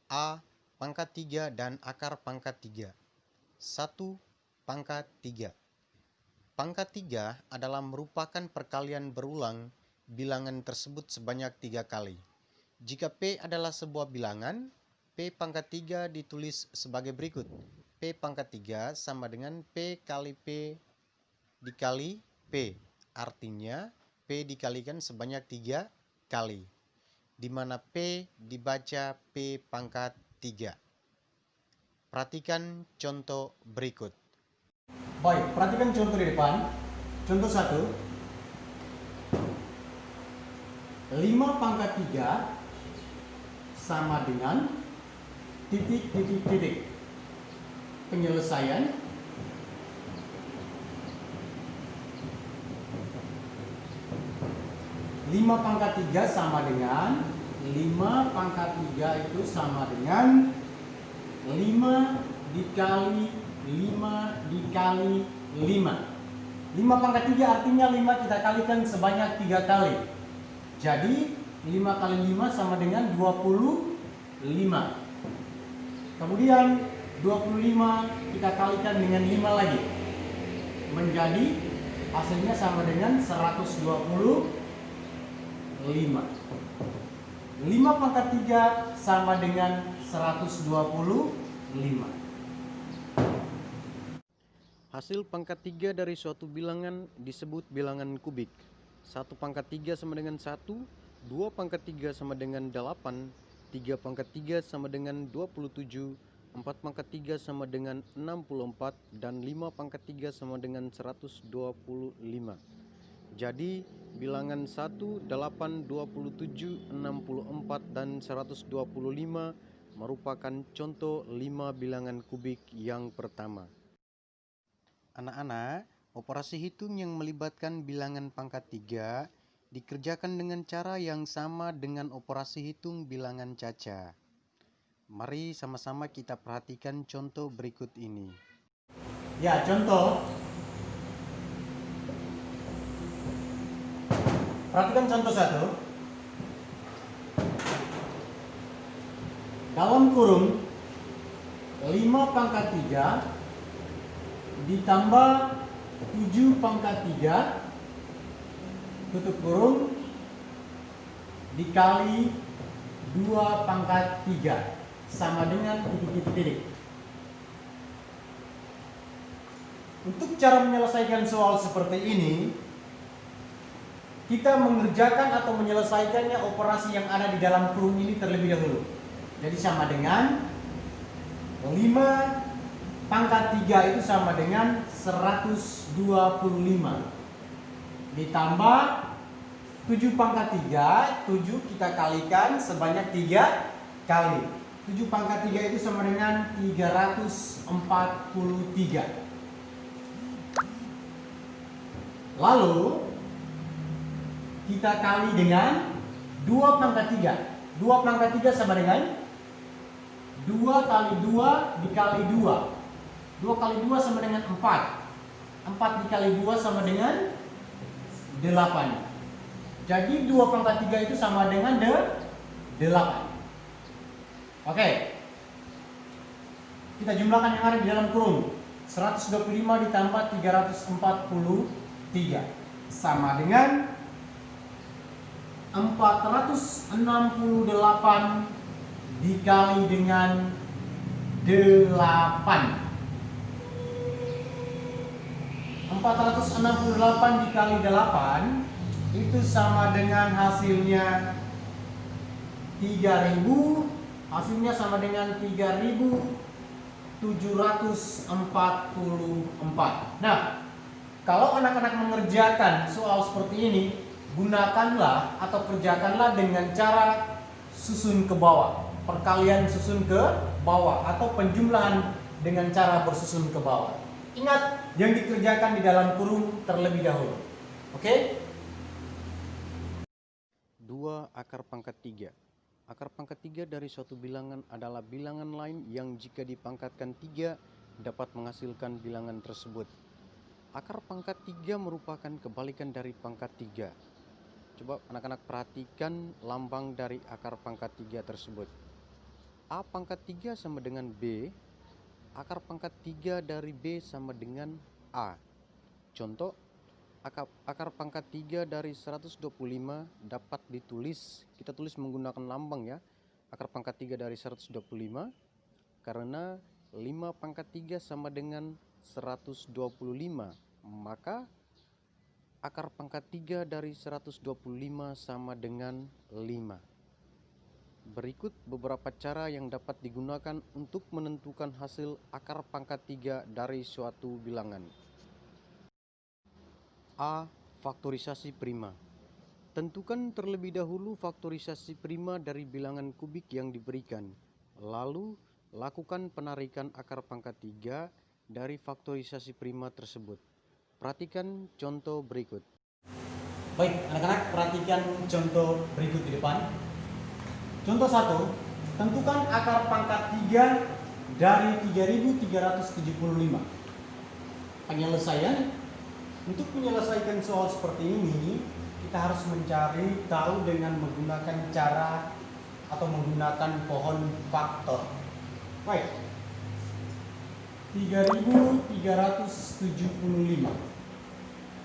A pangkat 3 dan akar pangkat 3. 1 pangkat 3. Pangkat 3 adalah merupakan perkalian berulang bilangan tersebut sebanyak 3 kali. Jika P adalah sebuah bilangan, P pangkat 3 ditulis sebagai berikut. P pangkat 3 sama dengan P kali P dikali P. Artinya P dikalikan sebanyak 3 kali, di mana P dibaca P pangkat 3. Perhatikan contoh berikut. Baik, perhatikan contoh di depan. Contoh 1. 5 pangkat 3 sama dengan titik. Penyelesaian 5 pangkat 3 sama dengan 5 pangkat 3 itu sama dengan 5 dikali 5 dikali 5. 5 pangkat 3 artinya 5 kita kalikan sebanyak 3 kali. Jadi 5 kali 5 sama dengan 25. Kemudian 25 kita kalikan dengan 5 lagi. Menjadi hasilnya sama dengan 125. 5 pangkat 3 sama dengan 125. Hasil pangkat 3 dari suatu bilangan disebut bilangan kubik. 1 pangkat 3 sama dengan 1, 2 pangkat 3 sama dengan 8, 3 pangkat 3 sama dengan 27, 4 pangkat 3 sama dengan 64, dan 5 pangkat 3 sama dengan 125. Jadi bilangan 1, 8, 27, 64, dan 125 merupakan contoh 5 bilangan kubik yang pertama. Anak-anak, operasi hitung yang melibatkan bilangan pangkat 3 dikerjakan dengan cara yang sama dengan operasi hitung bilangan caca. Mari sama-sama kita perhatikan contoh berikut ini. Ya, contoh. Perhatikan contoh 1. Dalam kurung 5 pangkat 3 ditambah 7 pangkat 3 tutup kurung dikali 2 pangkat 3 sama dengan titik. Untuk cara menyelesaikan soal seperti ini, kita mengerjakan atau menyelesaikannya operasi yang ada di dalam kurung ini terlebih dahulu. Jadi sama dengan 5 pangkat 3 itu sama dengan 125. Ditambah 7 pangkat 3, 7 kita kalikan sebanyak 3 kali. 7 pangkat 3 itu sama dengan 343. Lalu kita kali dengan 2 pangkat 3. 2 pangkat 3 sama dengan 2 kali 2 dikali 2. 2 kali 2 sama dengan 4. 4 dikali 2 sama dengan 8. Jadi 2 pangkat 3 itu sama dengan 8. Oke. Kita jumlahkan yang ada di dalam kurung. 125 ditambah 343 sama dengan 468 dikali dengan 8. 468 dikali 8 itu sama dengan hasilnya 3000. Hasilnya sama dengan 3744. Nah, kalau anak-anak mengerjakan soal seperti ini, gunakanlah atau kerjakanlah dengan cara susun ke bawah. Perkalian susun ke bawah atau penjumlahan dengan cara bersusun ke bawah. Ingat, yang dikerjakan di dalam kurung terlebih dahulu. Oke? 2 akar pangkat 3. Akar pangkat 3 dari suatu bilangan adalah bilangan lain yang jika dipangkatkan 3 dapat menghasilkan bilangan tersebut. Akar pangkat 3 merupakan kebalikan dari pangkat 3. Coba anak-anak perhatikan lambang dari akar pangkat 3 tersebut. A pangkat 3 sama dengan B, akar pangkat 3 dari B sama dengan A. Contoh, akar pangkat 3 dari 125 dapat ditulis, kita tulis menggunakan lambang ya. Akar pangkat 3 dari 125, karena 5 pangkat 3 sama dengan 125, maka akar pangkat 3 dari 125 sama dengan 5. Berikut beberapa cara yang dapat digunakan untuk menentukan hasil akar pangkat 3 dari suatu bilangan. A. Faktorisasi prima. Tentukan terlebih dahulu faktorisasi prima dari bilangan kubik yang diberikan. Lalu, lakukan penarikan akar pangkat 3 dari faktorisasi prima tersebut. Perhatikan contoh berikut. Baik, anak-anak, perhatikan contoh berikut di depan. Contoh 1, tentukan akar pangkat 3 dari 3375. Penyelesaian. Untuk menyelesaikan soal seperti ini, kita harus mencari tahu dengan menggunakan cara atau menggunakan pohon faktor. Baik, 3375.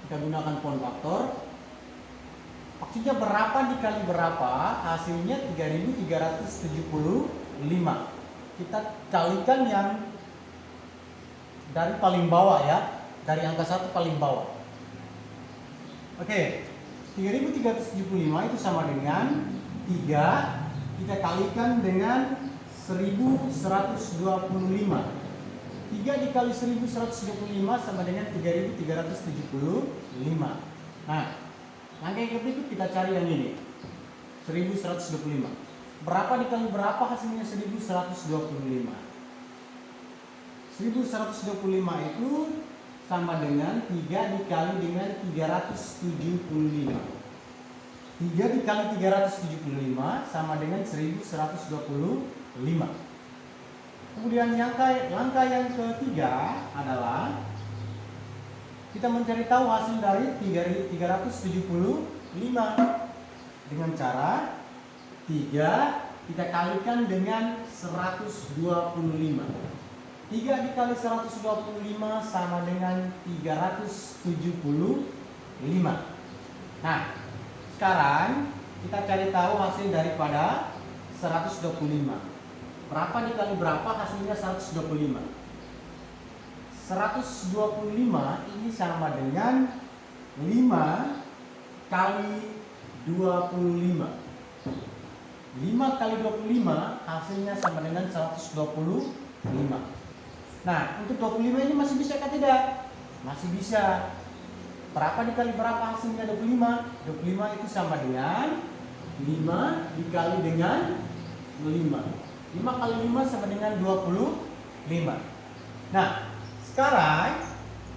Kita gunakan pohon faktor. Maksudnya berapa dikali berapa, hasilnya 3375. Kita kalikan yang dari paling bawah ya, dari angka 1 paling bawah. Oke, 3375 itu sama dengan 3 kita kalikan dengan 1125. 3 dikali 1125 sama dengan 3375. Nah, langkah yang berikut kita cari yang ini, 1125. Berapa dikali berapa hasilnya 1125? 1125 itu sama dengan 3 dikali dengan 375. 3 dikali 375 sama dengan 1125. Kemudian langkah yang ketiga adalah kita mencari tahu hasil dari 375 dengan cara 3 kita kalikan dengan 125. 3 dikali 125 sama dengan 375. Nah, sekarang kita cari tahu hasil daripada 125. Berapa dikali berapa hasilnya 125? 125 ini sama dengan 5 kali 25. 5 kali 25 hasilnya sama dengan 125. Nah, untuk 25 ini masih bisa atau tidak? Masih bisa. Berapa dikali berapa hasilnya 25? 25 itu sama dengan 5 dikali dengan 5. 5 kali 5 sama dengan 25. Nah, sekarang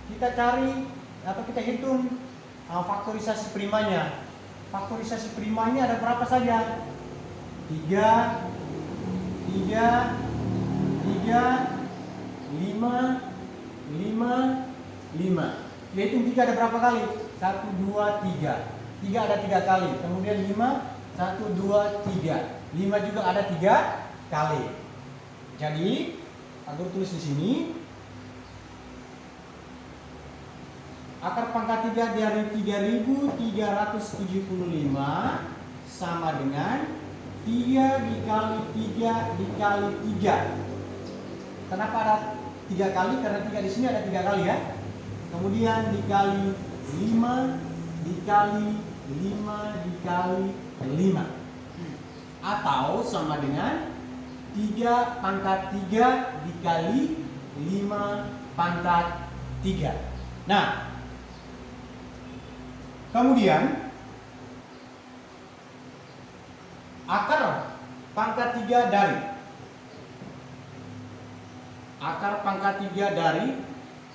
kita cari atau kita hitung faktorisasi primanya. Faktorisasi primanya ada berapa saja? 3, 3, 3, 5, 5, 5. Kita hitung 3 ada berapa kali? 1, 2, 3. 3 ada 3 kali. Kemudian 5, 1, 2, 3. 5 juga ada 3 kali. Jadi, aku tulis di sini akar pangkat 3 dari 3375 sama dengan 3 dikali 3 dikali 3. Kenapa ada 3 kali? Karena 3 di sini ada 3 kali ya. Kemudian dikali 5 dikali 5 dikali 5. Atau sama dengan 3 pangkat 3 dikali 5 pangkat 3. Nah, kemudian akar pangkat 3 dari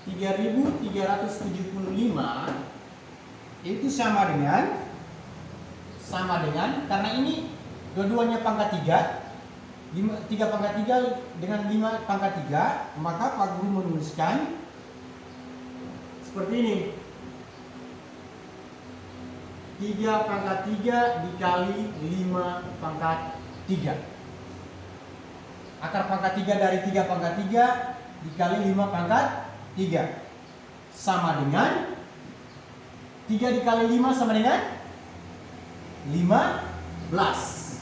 3375 itu sama dengan karena ini dua-duanya pangkat 3, 3 pangkat 3 dengan 5 pangkat 3, maka Pak Guru menuliskan seperti ini. 3 pangkat 3 dikali 5 pangkat 3. Akar pangkat 3 dari 3 pangkat 3 dikali 5 pangkat 3 sama dengan 3 dikali 5 sama dengan 15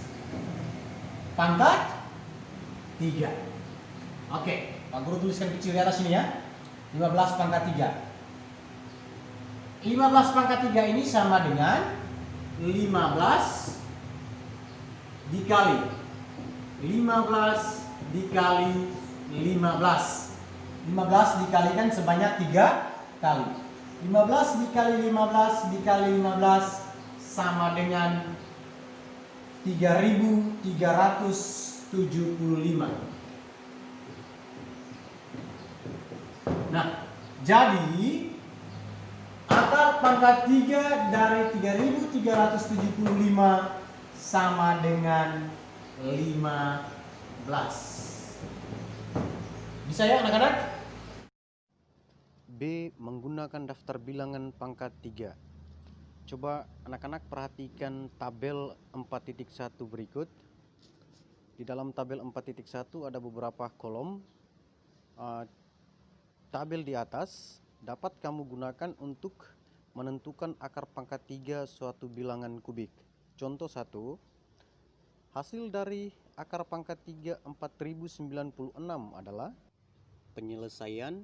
pangkat 3. Oke, Pak Guru tuliskan kecil di atas sini ya. 15 pangkat 3. 15 pangkat 3 ini sama dengan 15 dikali 15 dikali 15. 15 dikalikan sebanyak 3 kali. 15 dikali 15 dikali 15 sama dengan 3.375. Nah, jadi akar pangkat 3 dari 3.375 sama dengan 15. Bisa ya anak-anak? B. Menggunakan daftar bilangan pangkat 3. Coba anak-anak perhatikan tabel 4.1 berikut. Di dalam tabel 4.1 ada beberapa kolom. Tabel di atas dapat kamu gunakan untuk menentukan akar pangkat 3 suatu bilangan kubik. Contoh 1. Hasil dari akar pangkat 3 4096 adalah penyelesaian.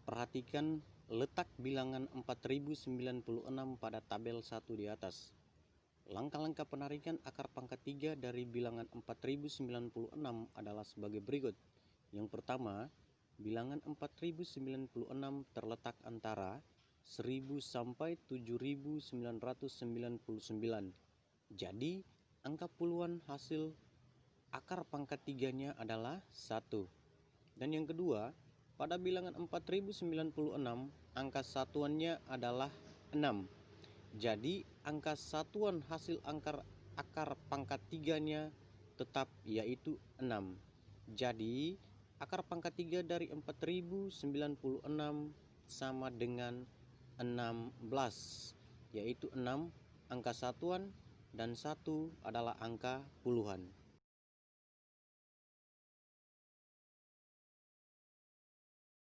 Perhatikan letak bilangan 4096 pada tabel 1 di atas. Langkah-langkah penarikan akar pangkat 3 dari bilangan 4096 adalah sebagai berikut. Yang pertama, bilangan 4096 terletak antara 1000 sampai 7999. Jadi, angka puluhan hasil akar pangkat 3-nya adalah 1. Dan yang kedua, pada bilangan 4096, angka satuannya adalah 6. Jadi, angka satuan hasil akar pangkat 3-nya tetap yaitu 6. Jadi, akar pangkat 3 dari 4096 sama dengan 16, yaitu 6 angka satuan dan 1 adalah angka puluhan.